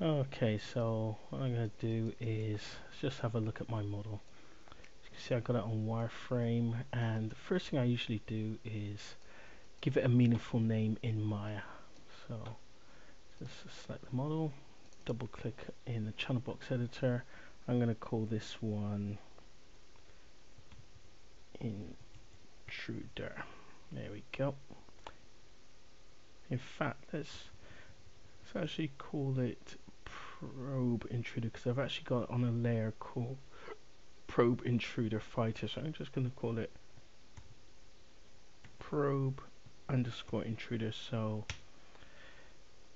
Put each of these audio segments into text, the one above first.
Okay, so what I'm going to do is just have a look at my model. As you can see, I got it on wireframe, and the first thing I usually do is give it a meaningful name in Maya. So just select the model, double click in the channel box editor. I'm going to call this one Intruder. There we go. In fact, let's actually call it Probe Intruder, because I've actually got it on a layer called Probe Intruder Fighter, so I'm just going to call it Probe underscore Intruder. So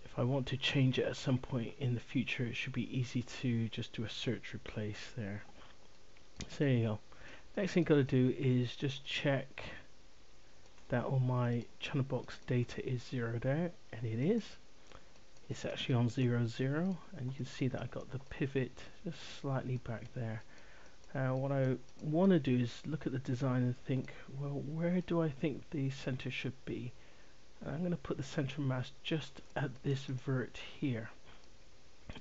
if I want to change it at some point in the future, it should be easy to just do a search replace there. So there you go. Next thing I've got to do is just check that all my channel box data is zeroed out, and it is. It's actually on 0, 0, and you can see that I got the pivot just slightly back there. What I want to do is look at the design and think, well, where do I think the center should be? And I'm going to put the center mass just at this vert here.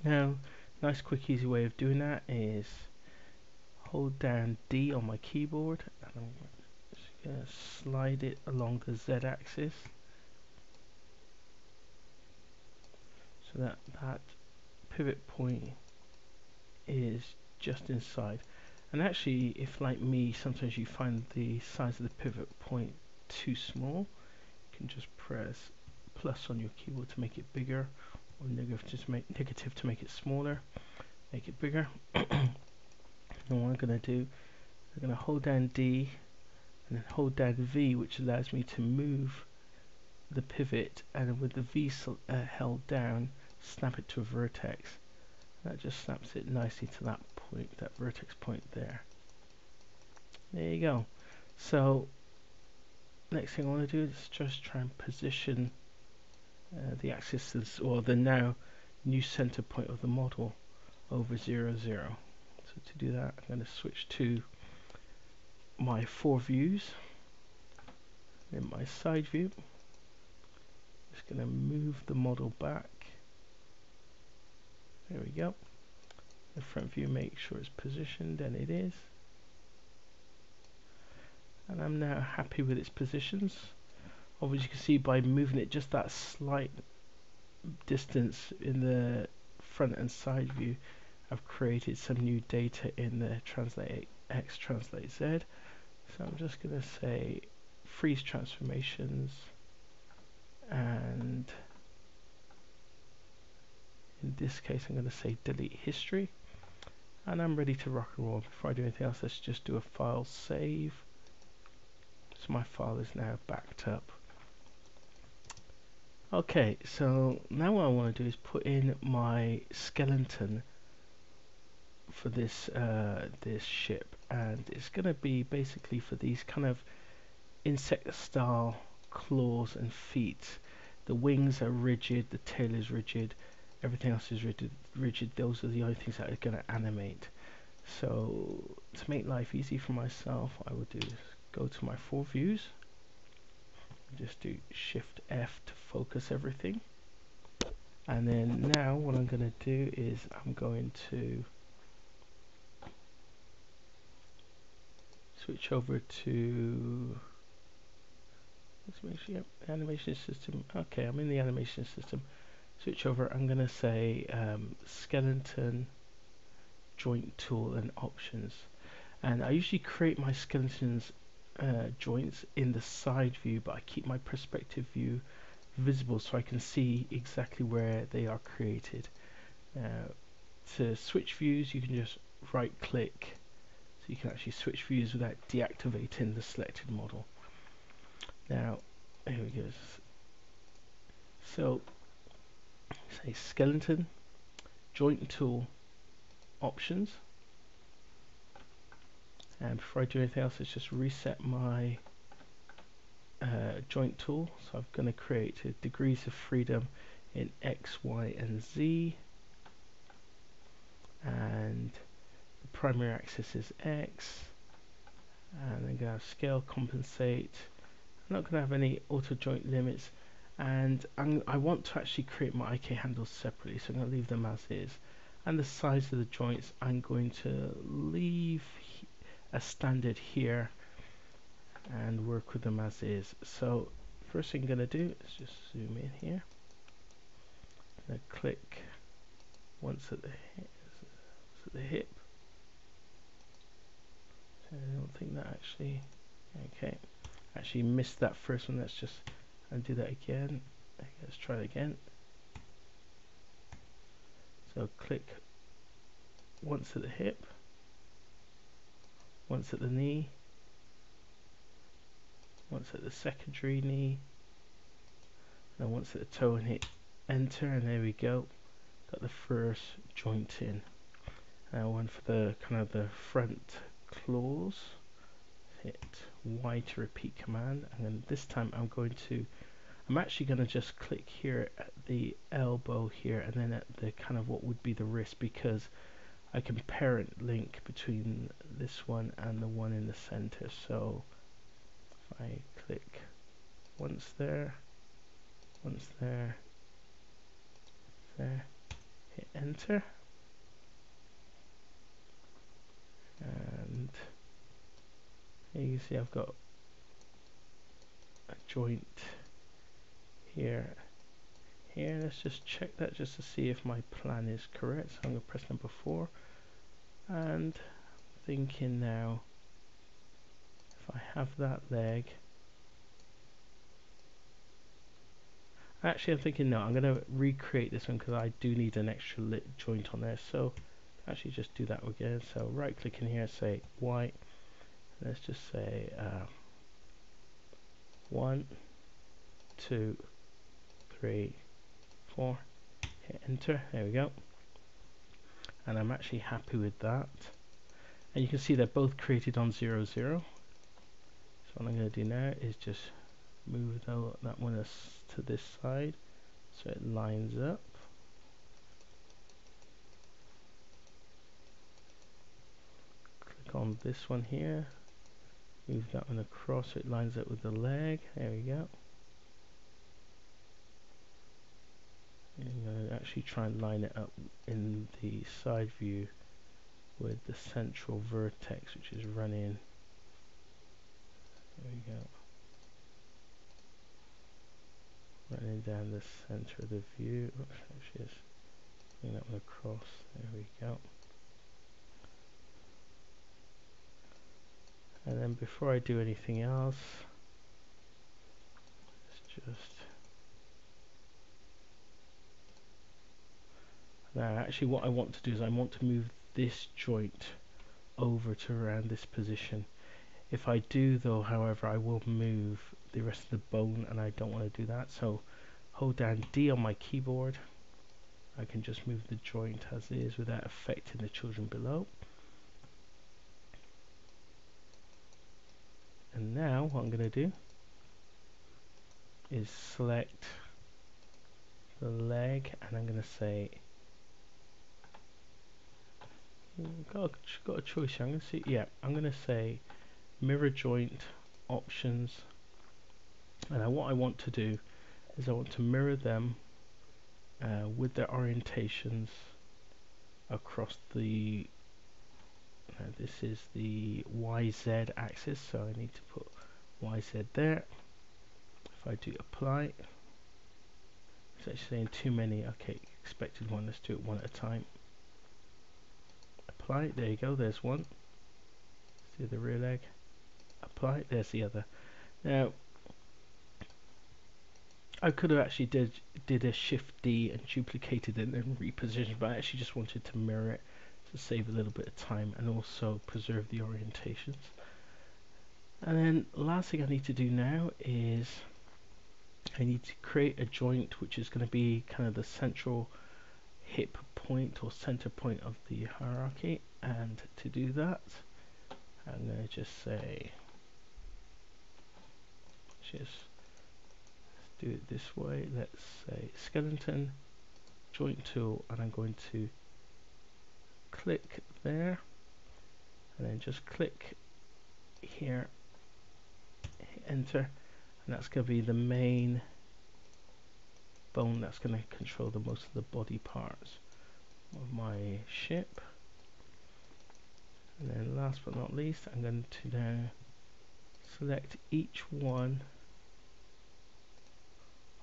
Now, nice quick easy way of doing that is hold down D on my keyboard, and I'm just going to slide it along the Z axis so that that pivot point is just inside. And actually, if like me, sometimes you find the size of the pivot point too small, you can just press plus on your keyboard to make it bigger, or negative to make it smaller, make it bigger. And what I'm going to do, I'm going to hold down D and then hold down V, which allows me to move the pivot, and with the V held down, snap it to a vertex. That just snaps it nicely to that point, that vertex point there. There you go. So next thing I want to do is just try and position the axis, or the now new center point of the model, over 0, 0. So to do that, I'm going to switch to my 4 views. In my side view, just going to move the model back. There we go. The front view, make sure it's positioned, and it is. And I'm now happy with its positions. Obviously, you can see by moving it just that slight distance in the front and side view, I've created some new data in the translate X, translate Z. So I'm just going to say freeze transformations, and in this case I'm going to say delete history, and I'm ready to rock and roll. Before I do anything else, let's just do a file save. So my file is now backed up. Okay, so now what I want to do is put in my skeleton for this this ship, and it's going to be basically for these kind of insect style claws and feet. The wings are rigid, the tail is rigid, everything else is rigid. Those are the only things that are going to animate. So to make life easy for myself, I would do is go to my 4 views, just do Shift F to focus everything, and then now what I'm going to do is I'm going to switch over to, let's make sure, animation system. Okay, I'm in the animation system. Switch over, I'm going to say skeleton, joint tool, and options. And I usually create my skeletons joints in the side view, but I keep my perspective view visible so I can see exactly where they are created. To switch views, you can just right click, so you can actually switch views without deactivating the selected model. Now, here we go. So, say skeleton, joint tool, options. And before I do anything else, let's just reset my joint tool. So I'm going to create degrees of freedom in X, Y, and Z. And the primary axis is X. And I'm going to have scale compensate. I'm not going to have any auto joint limits. and I want to actually create my IK handles separately, so I'm going to leave them as is. And the size of the joints, I'm going to leave a standard here and work with them as is. So first thing I'm going to do is just zoom in here. I'm going to click once at the hip. So I don't think that actually, okay, actually missed that first one. Let's just undo that again. Okay, let's try it again. So click once at the hip, once at the knee, once at the secondary knee, and once at the toe, and hit enter, and there we go. Got the first joint in. Now one for the kind of the front claws. Hit Y to repeat command, and then this time I'm actually going to just click here at the elbow here, and then at the kind of what would be the wrist, because I can parent link between this one and the one in the center. So if I click once there, there, hit enter, and here you can see I've got a joint here. Let's just check that just to see if my plan is correct. So I'm going to press number 4, and thinking now, if I have that leg, actually I'm thinking no, I'm going to recreate this one because I do need an extra joint on there. So actually just do that again. So right click in here, say Y, let's just say 1, 2, 3, 4, hit enter, there we go, and I'm actually happy with that. And you can see they're both created on 0, 0. So what I'm going to do now is just move that one to this side so it lines up. Click on this one here, move that one across so it lines up with the leg, there we go. I'm going to actually try and line it up in the side view with the central vertex, which is running. There we go. Running down the center of the view. Oops, actually, just bring that one across. There we go. And then before I do anything else, let's just. Now, actually, what I want to do is I want to move this joint over to around this position. If I do, though, however, I will move the rest of the bone, and I don't want to do that. So, hold down D on my keyboard. I can just move the joint as is without affecting the children below. And now, what I'm going to do is select the leg, and I'm going to say. Got a choice here. I'm going to see. Yeah, I'm going to say mirror joint options, and what I want to do is I want to mirror them with their orientations across the. This is the YZ axis, so I need to put YZ there. If I do apply, it's actually saying too many. Okay, expected one. Let's do it one at a time. Apply, there you go, there's one. See the rear leg. Apply, there's the other. Now I could have actually did a shift D and duplicated it and then repositioned, but I actually just wanted to mirror it to save a little bit of time and also preserve the orientations. And then last thing I need to do now is I need to create a joint which is going to be kind of the central hip point or center point of the hierarchy, and to do that I'm going to just say let's do it this way. Let's say skeleton joint tool, and I'm going to click there and then just click here, hit enter, and that's going to be the main bone that's going to control the most of the body parts of my ship. And then last but not least, I'm going to now select each one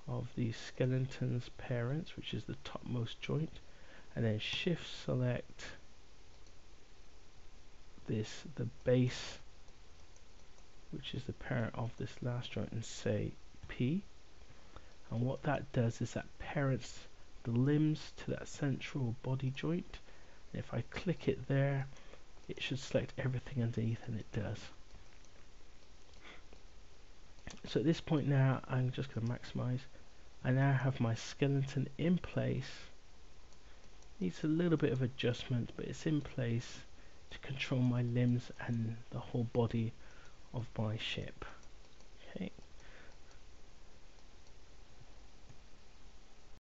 of the skeleton's parents, which is the topmost joint, and then shift select this, the base, which is the parent of this last joint, and say P. And what that does is that parents the limbs to that central body joint. And if I click it there, it should select everything underneath, and it does. So at this point now, I'm just going to maximize. I now have my skeleton in place. Needs a little bit of adjustment, but it's in place to control my limbs and the whole body of my ship.